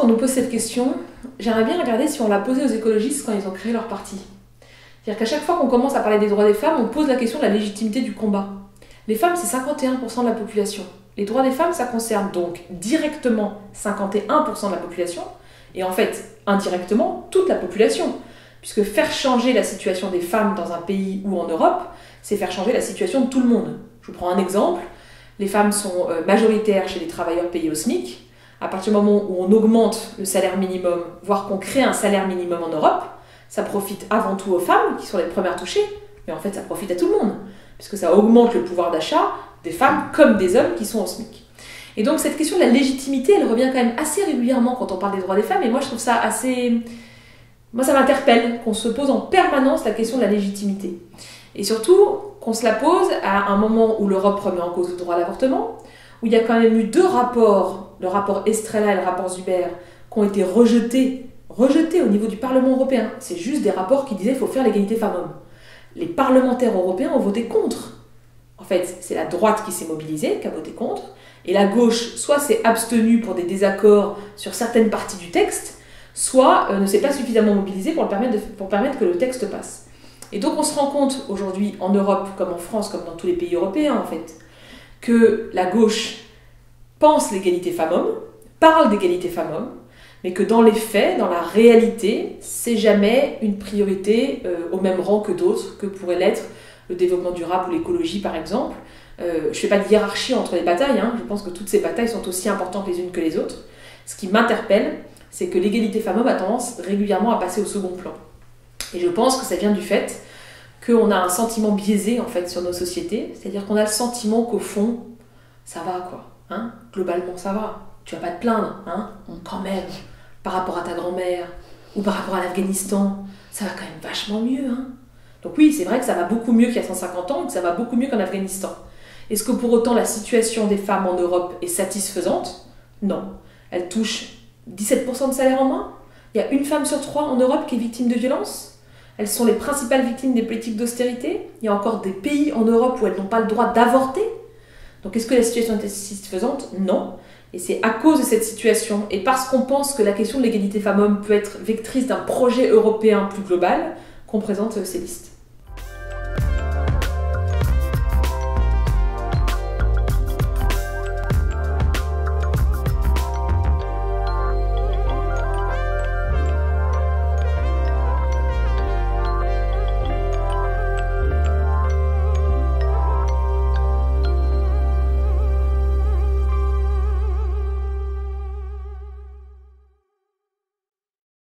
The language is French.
qu'on nous pose cette question, j'aimerais bien regarder si on l'a posée aux écologistes quand ils ont créé leur parti. C'est-à-dire qu'à chaque fois qu'on commence à parler des droits des femmes, on pose la question de la légitimité du combat. Les femmes, c'est 51% de la population. Les droits des femmes, ça concerne donc directement 51% de la population, et en fait, indirectement, toute la population. Puisque faire changer la situation des femmes dans un pays ou en Europe, c'est faire changer la situation de tout le monde. Je vous prends un exemple. Les femmes sont majoritaires chez les travailleurs payés au SMIC. À partir du moment où on augmente le salaire minimum, voire qu'on crée un salaire minimum en Europe, ça profite avant tout aux femmes qui sont les premières touchées, mais en fait ça profite à tout le monde, puisque ça augmente le pouvoir d'achat des femmes comme des hommes qui sont au SMIC. Et donc cette question de la légitimité, elle revient quand même assez régulièrement quand on parle des droits des femmes, et moi je trouve ça assez... Moi ça m'interpelle qu'on se pose en permanence la question de la légitimité. Et surtout qu'on se la pose à un moment où l'Europe remet en cause le droit à l'avortement, où il y a quand même eu deux rapports, le rapport Estrela et le rapport Zuber, qui ont été rejetés au niveau du Parlement européen. C'est juste des rapports qui disaient qu'il faut faire l'égalité femmes-hommes. Les parlementaires européens ont voté contre. En fait, c'est la droite qui s'est mobilisée, qui a voté contre, et la gauche, soit s'est abstenue pour des désaccords sur certaines parties du texte, soit ne s'est pas suffisamment mobilisée pour permettre que le texte passe. Et donc on se rend compte aujourd'hui, en Europe, comme en France, comme dans tous les pays européens en fait, que la gauche pense l'égalité femmes-hommes, parle d'égalité femmes-hommes, mais que dans les faits, dans la réalité, c'est jamais une priorité au même rang que d'autres, que pourrait l'être le développement durable ou l'écologie par exemple. Je ne fais pas de hiérarchie entre les batailles, hein. Je pense que toutes ces batailles sont aussi importantes les unes que les autres. Ce qui m'interpelle, c'est que l'égalité femmes-hommes a tendance régulièrement à passer au second plan. Et je pense que ça vient du fait qu'on a un sentiment biaisé en fait sur nos sociétés, c'est-à-dire qu'on a le sentiment qu'au fond, ça va quoi, hein, globalement ça va, tu vas pas te plaindre, hein, quand même, par rapport à ta grand-mère ou par rapport à l'Afghanistan, ça va quand même vachement mieux, hein. Donc oui, c'est vrai que ça va beaucoup mieux qu'il y a 150 ans et que ça va beaucoup mieux qu'en Afghanistan. Est-ce que pour autant la situation des femmes en Europe est satisfaisante? Non. Elles touchent 17% de salaire en moins. Il y a une femme sur 3 en Europe qui est victime de violences. Elles sont les principales victimes des politiques d'austérité. Il y a encore des pays en Europe où elles n'ont pas le droit d'avorter. Donc est-ce que la situation est satisfaisante? Non. Et c'est à cause de cette situation, et parce qu'on pense que la question de l'égalité femmes-hommes peut être vectrice d'un projet européen plus global, qu'on présente ces listes.